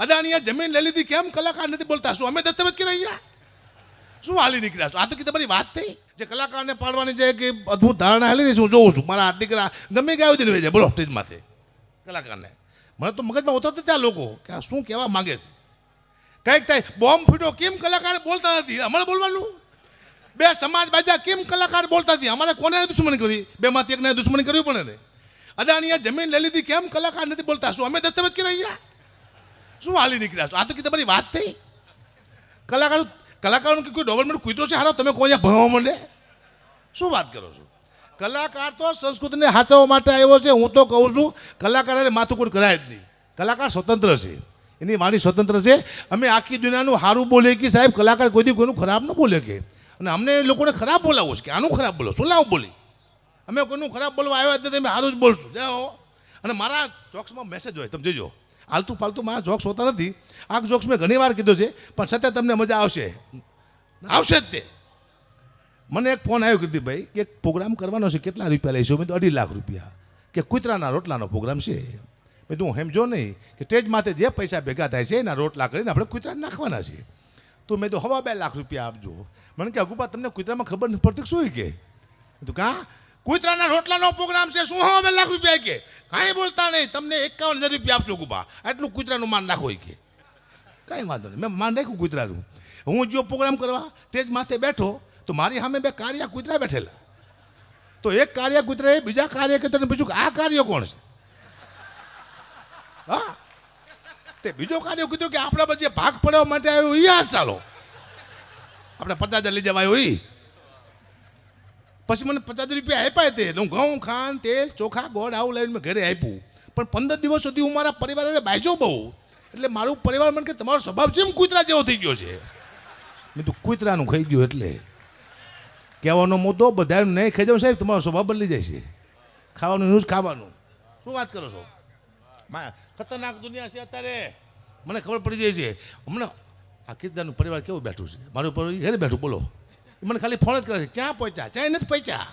અદાણીએ જમીન લઈ લીધી, કેમ કલાકાર નથી બોલતા? શું અમે દસ્તાવેજ કર્યા અહીંયા? શું હાલી નીકળ્યા છો? આ તો કે તમારી વાત થઈ. જે કલાકારને પાડવાની છે કે અદભુત ધારણા હાલી રહી છે, હું જોઉં છું. મારા હાથ દીકરા ગમે ગયા સુધી જાય બોલો સ્ટેજમાંથી કલાકારને. મને તો મગજમાં ઉતરતા ત્યાં લોકો કે આ શું કહેવા માંગે છે. કંઈક થાય બોમ્બ ફૂટ્યો, કેમ કલાકાર બોલતા નથી? અમારે બોલવાનું. બે સમાજ બાજા, કેમ કલાકાર બોલતા નથી? અમારે કોને દુશ્મની કરી? બેમાંથી એકને દુશ્મની કરવી પડે ને. અદાણીએ જમીન લઈ લીધી, કેમ કલાકાર નથી બોલતા? શું અમે દસ્તાવેજ કર્યા અહીંયા? શું હાલી નીકળ્યા છો? આ તો કે તમારી વાત થઈ. કલાકારોનું કોઈ ગવર્મેન્ટ કૂતરો છે હારો, તમે કોઈ અહીંયા ભણવા માંડે? શું વાત કરો છો? કલાકાર તો સંસ્કૃતિને સાચવવા માટે આવ્યો છે. હું તો કહું છું કલાકારોને માથુકૂટ કરાય જ નહીં. કલાકાર સ્વતંત્ર છે, એની વાણી સ્વતંત્ર છે. અમે આખી દુનિયાનું સારું બોલીએ કે સાહેબ કલાકાર કોઈ દી કોઈનું ખરાબ ન બોલે કે. અને અમને લોકોને ખરાબ બોલાવો છે કે આનું ખરાબ બોલો, શું લાવું બોલી? અમે કોઈનું ખરાબ બોલવા આવ્યા જ નથી, અમે સારું જ બોલશું જાઓ. અને મારા જોક્સમાં મેસેજ હોય, તમે જોજો. આલતું પાલતું મારા જોક્સ હોતા નથી. આ જોક્સ મેં ઘણી વાર કીધો છે, પણ છતાં તમને મજા આવશે જ તે. મને એક ફોન આવ્યો કીર્તિભાઈ કે એક પ્રોગ્રામ કરવાનો છે, કેટલા રૂપિયા લઈશું? મેં તો 2.5 લાખ રૂપિયા. કે કૂતરાના રોટલાનો પ્રોગ્રામ છે. મેં તું સમજો નહીં કે સ્ટેજ માથે જે પૈસા ભેગા થાય છે એના રોટલા કરીને આપણે કૂતરાને નાખવાના છે. તો મેં તો 2.5 લાખ રૂપિયા આપજો. મને કે અગુપા તમને કૂતરામાં ખબર નથી પડતી શું કે? તું કાં કૂતરાના રોટલાનો પ્રોગ્રામ છે, શું 2.5 લાખ રૂપિયા કે? કાંઈ બોલતા નહીં, તમને 51,000 રૂપિયા આપશો ગુપા, આટલું કૂતરાનું માન નાખો કે. કાંઈ વાંધો નહીં, મેં માન રાખ્યું કૂતરાનું. હું જો પ્રોગ્રામ કરવા સ્ટેજ માથે બેઠો તો મારી સામે 2 કારિયા કૂતરા બેઠેલા. તો એક કારિયા કૂતરાએ બીજા કાર્યકર્તાને પૂછ્યું કે આ કાર્ય કોણ છે? હા, તે બીજો કાર્ય કીધું કે આપણા પછી ભાગ પડવા માટે આવ્યો એ આ ચાલો આપણે 50,000 લઈ જવા આવ્યો એ. પછી મને 50,000 રૂપિયા આપ્યા તે. હું ઘઉં ખાંડ તેલ ચોખા ગોળ આવું લઈને મેં ઘરે આપ્યું. પણ 15 દિવસ સુધી હું મારા પરિવારને બાજ્યો બહુ. એટલે મારું પરિવાર મને કે તમારો સ્વભાવ કેમ કૂતરા જેવો થઈ ગયો છે? મેં તું કૂતરાનું ખાઈ ગયો એટલે કહેવાનો મુદ્દો બધા નહીં ખાઈ જાવ સાહેબ, તમારો સ્વભાવ બદલી જાય છે. ખાવાનું ન્યૂઝ ખાવાનું. શું વાત કરો છો? ખતરનાક દુનિયા છે અત્યારે, મને ખબર પડી જાય છે. હમણાં આ કીર્તનનું પરિવાર કેવું બેઠું છે, મારું પરિવાર ઘરે બેઠું બોલો. મને ખાલી ફોન જ કરે છે, ક્યાં પહોંચ્યા? ક્યાંય નથી પહોંચ્યા.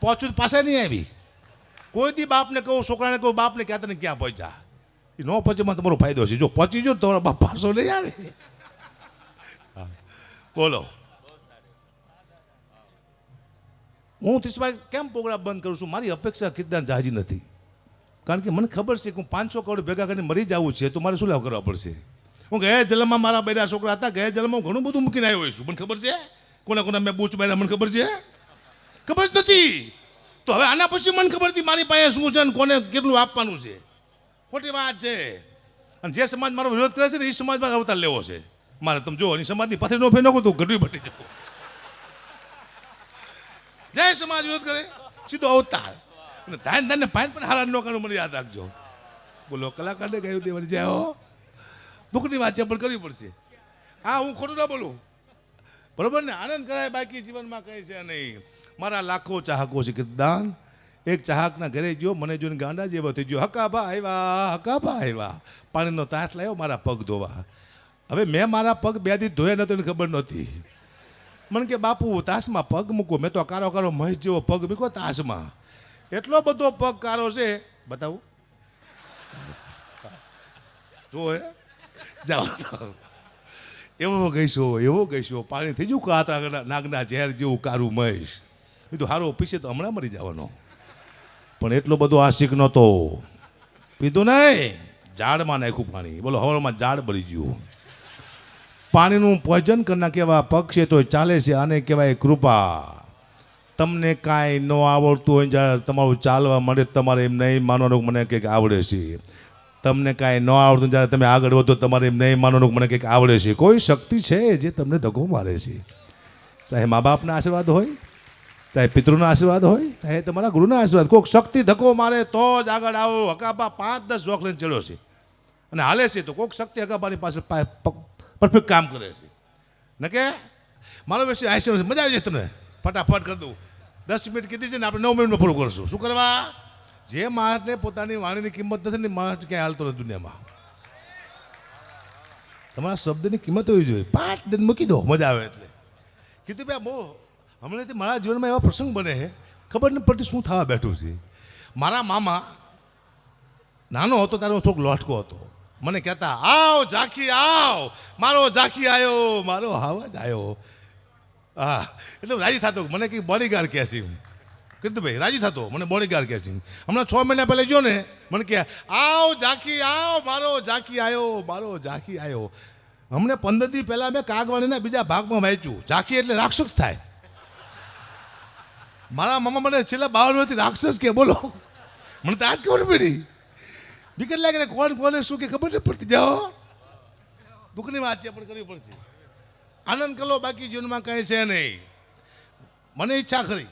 પહોંચ્યું પાછા નહીં આવી. કોઈ દી બાપને કહું, છોકરાને કહું, બાપને ક્યાં તને ક્યાં પહોંચ્યા? એ ન પહોંચેમાં તમારો ફાયદો છે. જો પહોંચી જો તમારો બાપ પાછો નહીં આવે. બોલો. હું તીસભાઈ કેમ પ્રોગ્રામ બંધ કરું છું? મારી અપેક્ષા કીર્તન જાજી નથી. કારણ કે મને ખબર છે કે હું 500 કરોડ ભેગા કરીને મરી જવું છે તો મારે શું લાવ કરવા પડશે. હું ગયા જન્મમાં મારા બેરા છોકરા હતા, ગયા જન્મમાં ઘણું બધું મૂકીને આવ્યો છું. મને ખબર છે કોના કોના મેં બૂચ માર્યા, મને ખબર છે? ખબર જ નથી. તો હવે આના પછી મને ખબર હતી મારી પાસે શું છે ને કોને કેટલું આપવાનું છે. ખોટી વાત છે. અને જે સમાજ મારો વિરોધ કરે છે ને એ સમાજમાં અવતાર લેવો છે મારે. તમે જો એની સમાજની પાથરી નો ફેર નાખો તો ગઢવી ભટી જવું. જય સમાજ વિરોધ કરે સીધો અવતાર. અને ધાન ધાન પાન પણ હારા ન કરવું, મને યાદ રાખજો. બોલો કલાકારને કહ્યું દેવાની જાય હો, દુઃખની વાત છે પણ કરવી પડશે. હા, હું ખોટું ના બોલું, બરોબર ને? આનંદ કરાય, બાકી જીવનમાં કંઈ છે નહીં. મારા લાખો ચાહકો છે કીર્તન. એક ચાહકના ઘરે ગયો, મને જોઈને ગાંડા જેવો થઈ ગયો. હકાભા આવ્યા, પાણીનો તાટ લાવ્યો મારા પગ ધોવા. હવે મેં મારા પગ 2 દિવસ ધોયા નહોતો એને ખબર નહોતી. મને કે બાપુ તાસમાં પગ મૂકો. મેં તો કારો કારો મહેશ જેવો પગ મૂકો તાસમાં. એટલો બધો પગ કારો છે, બતાવું જો હે જાઓ. એવો ગઈશો પાણી થઈ ગયું કાતરા નાગના ઝેર જેવું કારું મહેશ. એ તો હારો પીછે તો હમણાં મરી જવાનો. પણ એટલો બધો આશિક નહોતો. પીધું નહીં, ઝાડમાં નાખ્યું પાણી. બોલો હવારમાં ઝાડ બળી ગયું. પાણીનું પોઈઝન કરના કેવા પગ છે તો ચાલે છે. આને કહેવાય કૃપા. તમને કાંઈ ન આવડતું હોય જ્યારે તમારું ચાલવા મળે તમારે એમ નહીં માનવાનું મને કંઈક આવડે છે. તમને કાંઈ ન આવડતું જ્યારે તમે આગળ વધો તમારે એમ નહીં માનવાનું મને કંઈક આવડે છે. કોઈ શક્તિ છે જે તમને ધક્કો મારે છે. ચાહે મા બાપના આશીર્વાદ હોય, ચાહે પિતૃના આશીર્વાદ હોય, ચાહે તમારા ગુરુના આશીર્વાદ. કોઈક શક્તિ ધક્કો મારે તો જ આગળ આવો. હકાબા 5-10 જોખ લઈને ચડ્યો છે અને હાલે છે તો કોઈક શક્તિ હકાબાની પાસે પરફેક્ટ કામ કરે છે. ન કે મારો વિશે આશીર્વાદ મજા આવી જાય તમને. ફટાફટ કરી દઉં. 10 મિનિટ કીધી છે ને આપણે 9 મિનિટમાં પૂરું કરશું. શું કરવા? જે માણસને પોતાની વાણીની કિંમત નથી ને માણસ ક્યાંય હાલતો નથી દુનિયામાં. તમારા શબ્દની કિંમત હોવી જોઈએ. 5 દિન મૂકી દો, મજા આવે એટલે. કીધું ભાઈ બહુ હમણાંથી મારા જીવનમાં એવા પ્રસંગ બને છે ખબર નથી પડતી શું થવા બેઠું છે. મારા મામા નાનો હતો ત્યારે હું થોડોક લોટકો હતો. મને કહેતા આવ ઝાંખી આવ, મારો ઝાંખી આવ્યો, મારો હાવજ આવ્યો. હા એટલે રાજી થતો, મને કંઈક બોડીગાર્ડ કહે છે કીર્તિભાઈ, રાજી થતો મને બોડીગાર્ડ કહે છે. હમણાં 6 મહિના પહેલાં જો ને મને કહે આવ ઝાંખી આવ, મારો ઝાંખી આવ્યો, મારો ઝાંખી આવ્યો. હમણાં 15 દી પહેલાં મેં કાગવાણીના બીજા ભાગમાં વાંચ્યું, ઝાંખી એટલે રાક્ષસ થાય. મારા મામા મને છેલ્લા 52 વર્ષથી રાક્ષસ કે બોલો, મને તો આજ ખબર પડી. વિકેટ લાગે ને કોણ કોને શું કે ખબર નથી પડતી. જાઓ દુઃખની વાત છે પણ કરવી પડશે. આનંદ કરો, બાકી જીવનમાં કંઈ છે નહીં. મને ઈચ્છા ખરી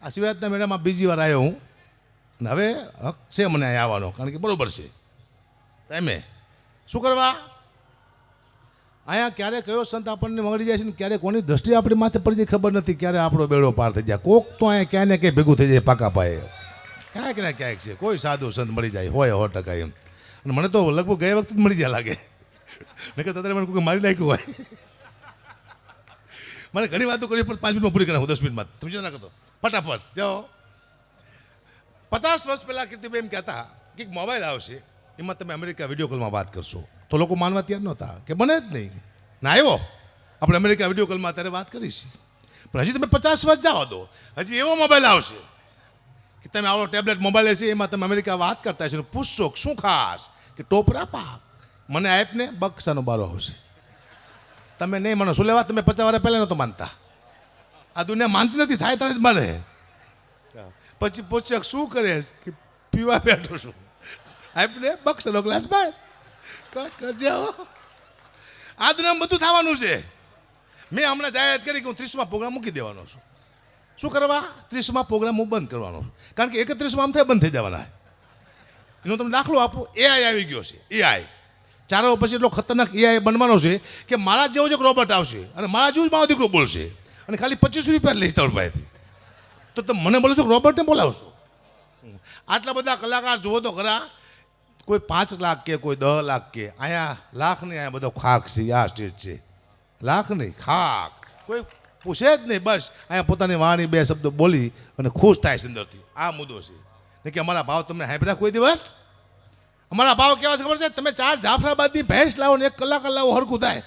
આ શિવરાજના મેળામાં બીજી વાર આવ્યો હું, અને હવે હક છે મને અહીં આવવાનો, કારણ કે બરાબર છે ટાઈમે. શું કરવા અહીંયા ક્યારે કયો સંત આપણને મળી જાય છે ને ક્યારે કોની દ્રષ્ટિ આપણી માથે પડી જાય ખબર નથી. ક્યારે આપણો બેડો પાર થઈ જાય. કોક તો અહીંયા ક્યાંય ને ક્યાંય ભેગું થઈ જાય પાકા પાયે, ક્યાંક ને ક્યાંક છે કોઈ સાધુ સંત મળી જાય હોય 100% એમ. અને મને તો લગભગ ગયા વખતે જ મળી જાય લાગે, નહીં કે અત્યારે મને કોઈ મારી નાખ્યું હોય. મારે ઘણી વાતો કરી પણ 5 મિનિટમાં પૂરી કરાવું, 10 મિનિટમાં. તમે જો ના કરતો ફટાફટ જાઓ. 50 વર્ષ પહેલાં કીર્તિભાઈ એમ કહેતા કે મોબાઈલ આવશે, એમાં તમે અમેરિકા વિડીયો કોલમાં વાત કરશો. તો લોકો માનવા તૈયાર નહોતા કે બને જ નહીં. ના આવ્યો આપણે અમેરિકા વિડીયો કોલમાં અત્યારે વાત કરીશ. પણ હજી તમે 50 વર્ષ જાઓ દો, હજી એવો મોબાઈલ આવશે કે તમે આવો ટેબ્લેટ મોબાઈલ હશે, એમાં તમે અમેરિકા વાત કરતા હશો. પૂછશો શું ખાસ કે ટોપરા પાક મને આપને બક્સાનો બારો આવશે. તમે નહીં માનો, શું લેવા તમે 50 વર્ષ પહેલાં નહોતો માનતા. આ દુનિયા માનતી નથી, થાય ત્યારે જ માને. પછી પૂછે શું કરે કે પીવા બેઠો છું, આપને બક્સાનો ગ્લાસ બહાર કટ કરજો. આ દુનિયામાં બધું થવાનું છે. મેં હમણાં જાહેરાત કરી કે હું 30મા પ્રોગ્રામ મૂકી દેવાનો છું. શું કરવા? 30મા પ્રોગ્રામ હું બંધ કરવાનો છું, કારણ કે 31માં આમ થાય બંધ થઈ જવાના. એનો તમે દાખલો આપો, એઆઈ આવી ગયો છે. એઆઈ 4 વર્ષ પછી એટલો ખતરનાક એઆઈ બનવાનો છે કે મારા જેવો જ એક રોબોટ આવશે અને મારા જેવું જ મારો દીકરો બોલશે, અને ખાલી 25 રૂપિયા લઈશ તમારી પાસેથી. તો તમે મને બોલો છો રોબોટને બોલાવશો? આટલા બધા કલાકાર જુઓ તો ખરા, કોઈ 5 લાખ કે કોઈ 10 લાખ કે, અહીંયા લાખ નહીં, અહીંયા બધો ખાક છે. આ સ્ટેજ છે, લાખ નહીં ખાક, કોઈ પૂછે જ નહીં. બસ અહીંયા પોતાની વાણી 2 શબ્દો બોલી અને ખુશ થાય છે અંદરથી. આ મુદ્દો છે. ને કે અમારા ભાવ તમને સાંભળ્યા કોઈ દિવસ? અમારા ભાવ કેવા છે ખબર છે? તમે 4 જાફરાબાદની ભેંસ લાવો ને 1 કલાક લાવો, હરખું થાય.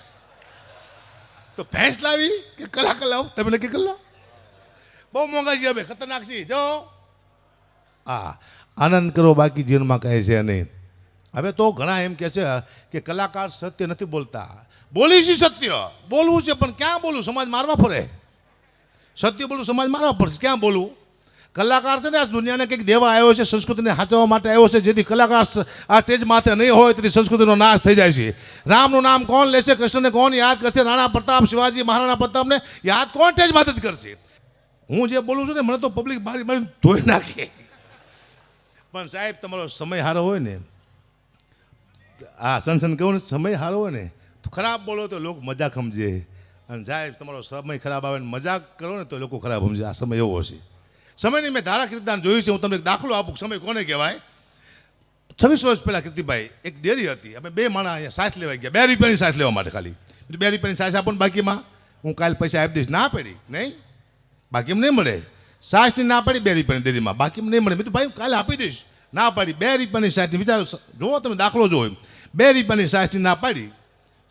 તો ભેંસ લાવી કે કલાક લાવો, તમે નક્કી કરી લો. બહુ મોંઘા છે, હવે ખતરનાક છે. જો હા, આનંદ કરો, બાકી જીવનમાં કહે છે નહીં. હવે તો ઘણા એમ કહે છે કે કલાકાર સત્ય નથી બોલતા. બોલી છે સત્ય, બોલવું છે, પણ ક્યાં બોલવું? સમાજ મારવા ફરે. સત્ય બોલવું સમાજ મારવા પડશે, ક્યાં બોલવું? કલાકાર છે ને આ દુનિયાને કંઈક દેવા આવ્યો છે, સંસ્કૃતિને સાચવવા માટે આવ્યો છે. જેથી કલાકાર આ સ્ટેજ માથે નહીં હોય તેથી સંસ્કૃતિનો નાશ થઈ જાય છે. રામનું નામ કોણ લેશે? કૃષ્ણને કોણ યાદ કરશે? રાણા પ્રતાપ, શિવાજી મહારાણા પ્રતાપને યાદ કોણ સ્ટેજ માથે જ કરશે? હું જે બોલું છું ને મને તો પબ્લિક મારી મારી ધોઈ નાખે. પણ સાહેબ તમારો સમય સારો હોય ને, આ સનસન કહું ને, સમય સારો હોય ને તો ખરાબ બોલો તો લોકો મજાક સમજે, અને સાહેબ તમારો સમય ખરાબ આવે ને મજાક કરો ને તો લોકો ખરાબ સમજે. આ સમય એવો છે. સમયની મેં ધારા કીર્તન જોયું છે. હું તમને એક દાખલો આપું, સમય કોને કહેવાય. 26 વર્ષ પહેલાં કીર્તિભાઈ એક ડેરી હતી, અમે 2 માણસ અહીંયા સાસ લેવા ગયા, 2 રૂપિયાની સાસ લેવા માટે. ખાલી 2 રૂપિયાની સાસ આપો ને બાકીમાં હું કાલે પૈસા આપી દઈશ. ના પડી, નહીં બાકીમાં નહીં મળે. સાસની ના પાડી 2 રૂપિયાની ડેરીમાં, બાકીમાં નહીં મળે. મેં તો ભાઈ કાલે આપી દઈશ. ના પાડી 2 રૂપિયાની સાસની. વિચારો, જુઓ તમે દાખલો જોયો, 2 રૂપિયાની સાસની ના પાડી.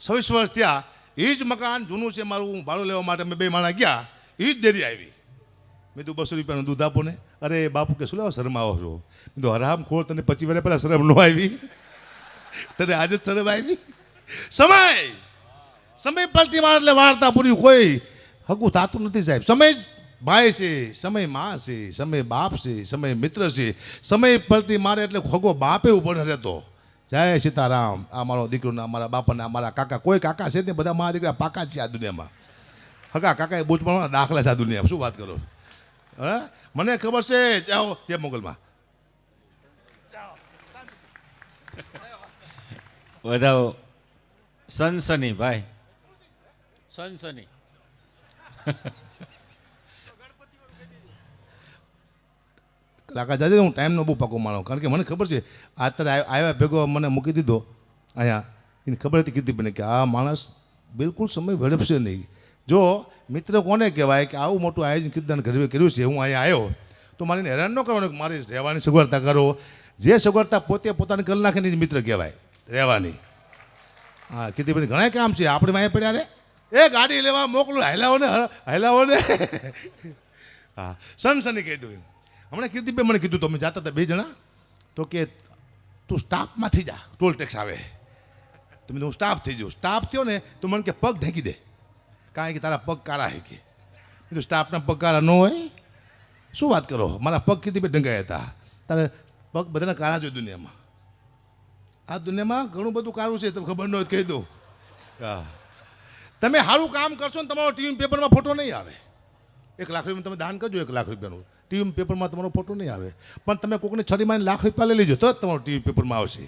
26 વર્ષ થયા. એ જ મકાન જૂનું છે મારું, ભાડું લેવા માટે અમે 2 માણસ ગયા. એ જ ડેરી આવી. મેં તો 200 રૂપિયાનું દૂધ આપો ને. અરે બાપુ કે શું લેવા શરમ આવો છો? મેં તો હરામ ખોર, તને 25 વર્ષ પહેલાં શરમ ન આવી, તને આજે જ શરમ આવી? સમય પલટી માર એટલે વાર્તા પૂરી. કોઈ હગું થતું નથી સાહેબ. સમય ભાઈ છે, સમય માં છે, સમય બાપ છે, સમય મિત્ર છે. સમય પલટી મારે એટલે હગો બાપે ઉપર રહેતો. જય સીતારામ. આ મારો દીકરો ને અમારા બાપાને અમારા કાકા, કોઈ કાકા છે ને બધા મારા દીકરા પાકા છે આ દુનિયામાં. હગા કાકા એ બૂચમાં દાખલા છે આ દુનિયામાં. શું વાત કરો? હા, મને ખબર છે. જાઓ જે મોગલમાં વધાવો સનસની ભાઈ, સનસની. કાકા જાજે હું ટાઈમનો બહુ પાકો માનો, કારણ કે મને ખબર છે અત્યારે આવ્યા ભેગો મને મૂકી દીધો અહીંયા. એને ખબર હતી કીધી કે આ માણસ બિલકુલ સમય વેડપશે નહીં. જો મિત્ર કોને કહેવાય કે આવું મોટું આયોજન કીર્તન ઘડવે કર્યું છે, હું અહીંયા આવ્યો તો મારે હેરાન ન કરવાનું કે મારી રહેવાની સગવડતા કરો. જે સગવડતા પોતે પોતાની કરી નાખે ને મિત્ર કહેવાય રહેવાની. હા કીર્તિભાઈ ઘણા કામ છે આપણે વાંહે પડ્યા રે એ ગાડી લેવા મોકલું હાલાવો ને હા સનસની કીધું હમણાં કીર્તિભાઈ મને કીધું તમે જાતા હતા 2 જણા તો કે તું સ્ટાફમાંથી જા ટોલ ટેક્સ આવે તમે હું સ્ટાફ થઈ જાઉં સ્ટાફ થયો ને તો મને કે પગ ઢેંકી દે કારણ કે તારા પગ કાળા હે કે કીધું સ્ટાફના પગ કાળા ન હોય શું વાત કરો મારા પગ કીર્તિભાઈ ઢંગાયા હતા તારે પગ બધાના કાળા જોઈએ દુનિયામાં આ દુનિયામાં ઘણું બધું કાળું છે તમને ખબર ન હોય કહી દઉં હા તમે સારું કામ કરશો ને તમારો ટીવી પેપરમાં ફોટો નહીં આવે 1 લાખ રૂપિયા તમે દાન કરજો 1 લાખ રૂપિયાનું ટીવી પેપરમાં તમારો ફોટો નહીં આવે પણ તમે કોકને છરી મારીને લાખ રૂપિયા લઈ લેજો તો જ તમારો ટીવી પેપરમાં આવશે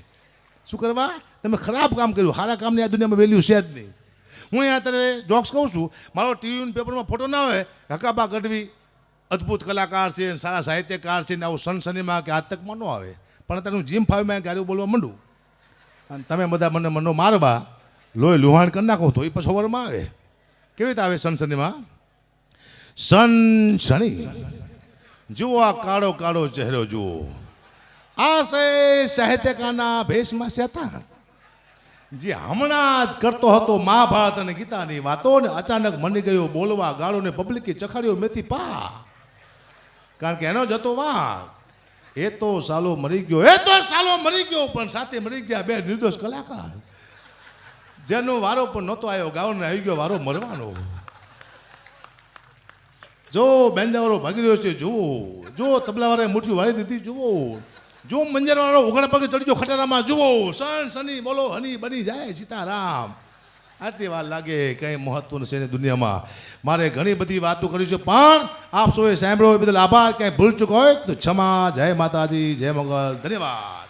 શું કરવા તમે ખરાબ કામ કર્યું સારા કામની આ દુનિયામાં વેલ્યુ છે જ નહીં હું અહીંયા અત્યારે જોક્સ કહું છું મારો ટીવી પેપરમાં ફોટો ના આવે હકાબા ગઢવી અદ્ભુત કલાકાર છે સારા સાહિત્યકાર છે ને આવું સનસનીમાં કે આજ તકમાં ન આવે પણ અત્યારે હું જીમ ફાવીમાં ગાડીઓ બોલવા માંડું અને તમે બધા મને મનો મારવા લોહી લુહાણ કરી નાખો તો એ પછી ઓવરમાં આવે કેવી રીતે આવે સનસનીમાં સનસની જુઓ આ કાળો કાળો ચહેરો જુઓ આ સે સાહિત્યકારના ભેષમાં હતા જે હમણાં જ કરતો હતો મહાભારત અને ગીતાની વાતો ને અચાનક મની ગયો બોલવા ગાળો ને પબ્લિકે ચખાડ્યો મેથી પા કારણ કે એનો જ હતો વાંક એ તો સાલો મરી ગયો પણ સાથે મરી ગયા 2 નિર્દોષ કલાકાર જેનો વારો પણ નહોતો આવ્યો ગાવાનો આવી ગયો વારો મરવાનો જો બેન્જાવાળો ભાગી રહ્યો છે જુઓ જો તબલાવાળાએ મુઠ્ઠી વાળી દીધી જુઓ જો મંજરાવાળો ઉઘાડા પગે ચડી ગયો ખટારામાં જુઓ સની બોલો હની બની જાય સીતારામ આટલી વાર લાગે કંઈ મહત્વ છે ને દુનિયામાં મારે ઘણી બધી વાતો કરી છે પણ આપ સૌએ સાંભળ્યો એ બદલ આભાર ક્યાંય ભૂલ ચૂક હોય તો ક્ષમા જય માતાજી જય મંગલ ધન્યવાદ